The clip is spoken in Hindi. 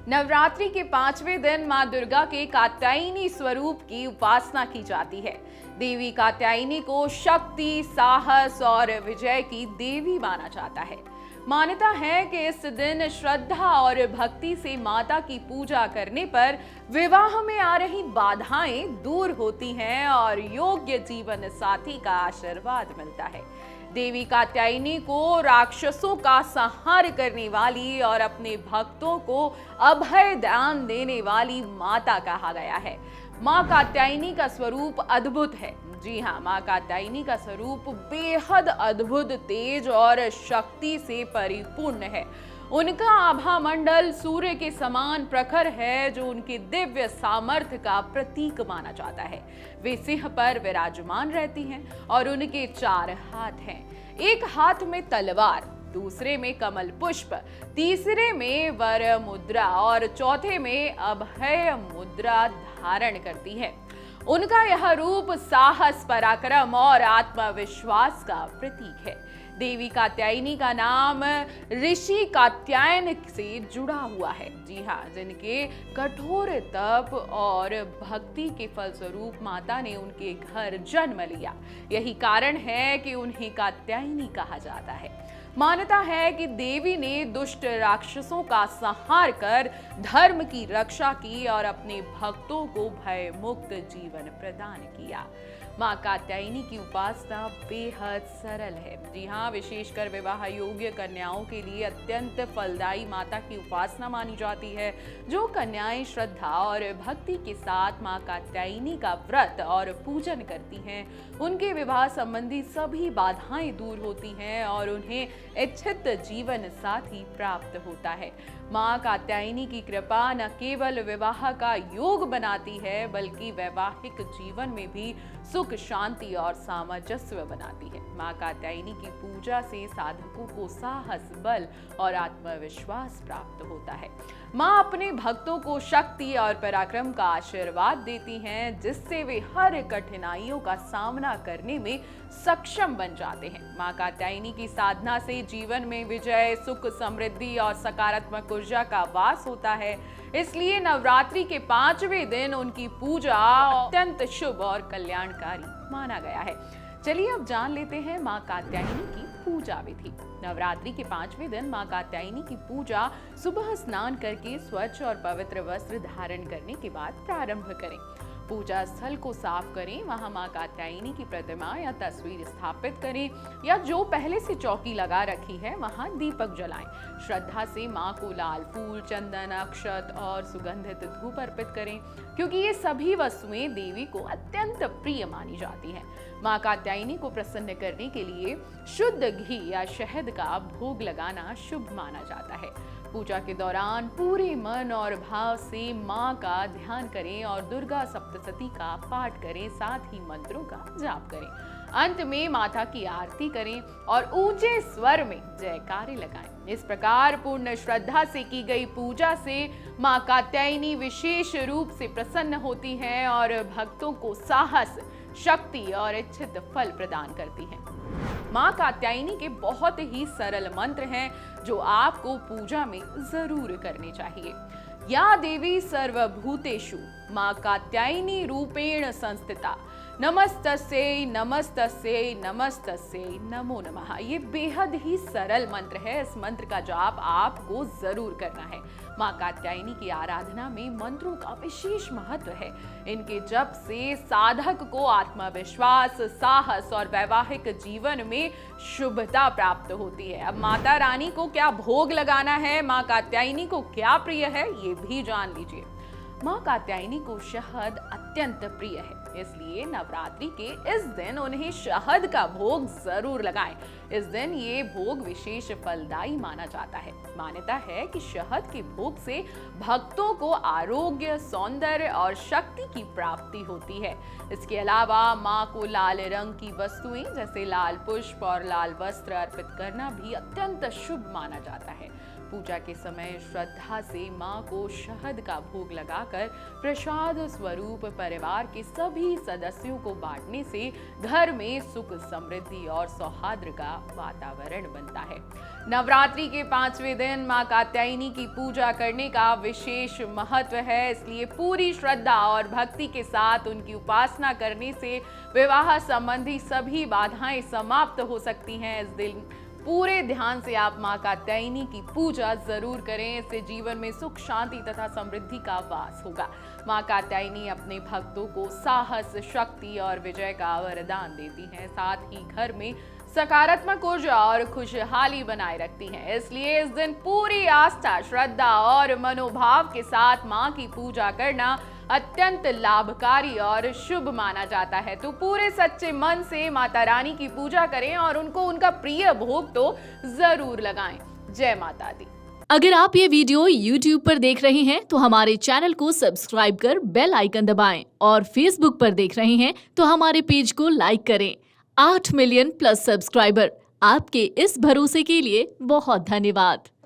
नवरात्रि के 5वें दिन मां दुर्गा के कात्यायनी स्वरूप की उपासना की जाती है। देवी कात्यायनी को शक्ति, साहस और विजय की देवी माना जाता है। मान्यता है कि इस दिन श्रद्धा और भक्ति से माता की पूजा करने पर विवाह में आ रही बाधाएं दूर होती हैं और योग्य जीवन साथी का आशीर्वाद मिलता है। देवी कात्यायनी को राक्षसों का संहार करने वाली और अपने भक्तों को अभय दान देने वाली माता कहा गया है। मां कात्यायनी का स्वरूप अद्भुत है। जी हाँ, मां कात्यायनी का स्वरूप बेहद अद्भुत, तेज और शक्ति से परिपूर्ण है। उनका आभा मंडल सूर्य के समान प्रखर है, जो उनके दिव्य सामर्थ्य का प्रतीक माना जाता है। वे सिंह पर विराजमान रहती हैं और उनके 4 हाथ हैं। एक हाथ में तलवार, दूसरे में कमल पुष्प, तीसरे में वर मुद्रा और चौथे में अभय मुद्रा धारण करती है। उनका यह रूप साहस, पराक्रम और आत्मविश्वास का प्रतीक है। देवी कात्यायनी का नाम ऋषि कात्यायन से जुड़ा हुआ है। जी हाँ, जिनके कठोर तप और भक्ति के फलस्वरूप माता ने उनके घर जन्म लिया। यही कारण है कि उन्हें कात्यायनी कहा जाता है। मान्यता है कि देवी ने दुष्ट राक्षसों का संहार कर धर्म की रक्षा की और अपने भक्तों को भय मुक्त जीवन प्रदान किया। मां कात्यायनी की उपासना बेहद सरल है। जी हाँ, विशेषकर विवाह योग्य कन्याओं के लिए अत्यंत फलदायी माता की उपासना मानी जाती है। जो कन्याएं श्रद्धा और भक्ति के साथ मां कात्यायनी का व्रत और पूजन करती हैं, उनके विवाह संबंधी सभी बाधाएं दूर होती हैं और उन्हें इच्छित जीवन साथी प्राप्त होता है। मां कात्यायनी की कृपा न केवल विवाह का योग बनाती है, बल्कि वैवाहिक जीवन में भी सुख, शांति और सामंजस्य बनाती है। मां कात्यायनी की पूजा से साधकों को साहस, बल और आत्मविश्वास प्राप्त होता है। मां अपने भक्तों को शक्ति और पराक्रम का आशीर्वाद देती हैं, जिससे वे हर कठिनाइयों का सामना करने में सक्षम बन जाते हैं। मां कात्यायनी की साधना से जीवन में विजय, सुख, समृद्धि और सकारात्मक ऊर्जा का वास होता है। इसलिए नवरात्रि के 5वें दिन उनकी पूजा अत्यंत शुभ और कल्याणकारी माना गया है। चलिए अब जान लेते हैं मां कात्यायनी की पूजा विधि। नवरात्रि के 5वें दिन मां कात्यायनी की पूजा सुबह स्नान करके स्वच्छ और पवित्र वस्त्र धारण करने के बाद प्रारंभ करें। पूजा स्थल को साफ करें, वहां मां कात्यायनी की प्रतिमा या तस्वीर स्थापित करें या जो पहले से चौकी लगा रखी है वहां दीपक जलाएं। श्रद्धा से मां को लाल फूल, चंदन, अक्षत और सुगंधित धूप अर्पित करें, क्योंकि ये सभी वस्तुएं देवी को अत्यंत प्रिय मानी जाती हैं। मां कात्यायनी को प्रसन्न करने के लिए शुद्ध घी या शहद का भोग लगाना शुभ माना जाता है। पूजा के दौरान पूरे मन और भाव से मां का ध्यान करें और दुर्गा सप्तशती का पाठ करें, साथ ही मंत्रों का जाप करें। अंत में माता की आरती करें और ऊंचे स्वर में जयकारे लगाएं। इस प्रकार पूर्ण श्रद्धा से की गई पूजा से मां कात्यायनी विशेष रूप से प्रसन्न होती हैं और भक्तों को साहस, शक्ति और इच्छित फल प्रदान करती हैं। मां कात्यायनी के बहुत ही सरल मंत्र हैं जो आपको पूजा में जरूर करने चाहिए। या देवी सर्वभूतेषु मां कात्यायनी रूपेण संस्थिता, नमस्तस्यै नमस्तस्यै नमस्तस्यै नमो नमः। ये बेहद ही सरल मंत्र है। इस मंत्र का जाप आपको जरूर करना है। मां कात्यायनी की आराधना में मंत्रों का विशेष महत्व है। इनके जप से साधक को आत्मविश्वास, साहस और वैवाहिक जीवन में शुभता प्राप्त होती है। अब माता रानी को क्या भोग लगाना है, मां कात्यायनी को क्या प्रिय है, ये भी जान लीजिए। मां कात्यायनी को शहद अत्यंत प्रिय है, इसलिए नवरात्रि के इस दिन उन्हें शहद का भोग जरूर लगाएं। इस दिन ये भोग विशेष फलदायी माना जाता है। मान्यता है कि शहद के भोग से भक्तों को आरोग्य, सौंदर्य और शक्ति की प्राप्ति होती है। इसके अलावा मां को लाल रंग की वस्तुएं जैसे लाल पुष्प और लाल वस्त्र अर्पित करना भी अत्यंत शुभ माना जाता है। पूजा के समय श्रद्धा से मां को शहद का भोग लगाकर प्रसाद स्वरूप परिवार के सभी सदस्यों को बांटने से घर में सुख समृद्धि और सौहार्द का वातावरण बनता है। नवरात्रि के 5वें दिन मां कात्यायनी की पूजा करने का विशेष महत्व है, इसलिए पूरी श्रद्धा और भक्ति के साथ उनकी उपासना करने से विवाह संबंधी सभी बाधाएं समाप्त हो सकती हैं। इस दिन पूरे ध्यान से आप मां कात्यायनी की पूजा जरूर करें, इससे जीवन में सुख शांति तथा समृद्धि का वास होगा। मां कात्यायनी अपने भक्तों को साहस, शक्ति और विजय का वरदान देती हैं, साथ ही घर में सकारात्मक ऊर्जा और खुशहाली बनाए रखती हैं। इसलिए इस दिन पूरी आस्था, श्रद्धा और मनोभाव के साथ मां की पूजा करना अत्यंत लाभकारी और शुभ माना जाता है। तो पूरे सच्चे मन से माता रानी की पूजा करें और उनको उनका प्रिय भोग तो जरूर लगाएं। जय माता दी। अगर आप ये वीडियो YouTube पर देख रहे हैं तो हमारे चैनल को सब्सक्राइब कर बेल आइकन दबाएं और Facebook पर देख रहे हैं तो हमारे पेज को लाइक करें। 8 मिलियन प्लस सब्सक्राइबर, आपके इस भरोसे के लिए बहुत धन्यवाद।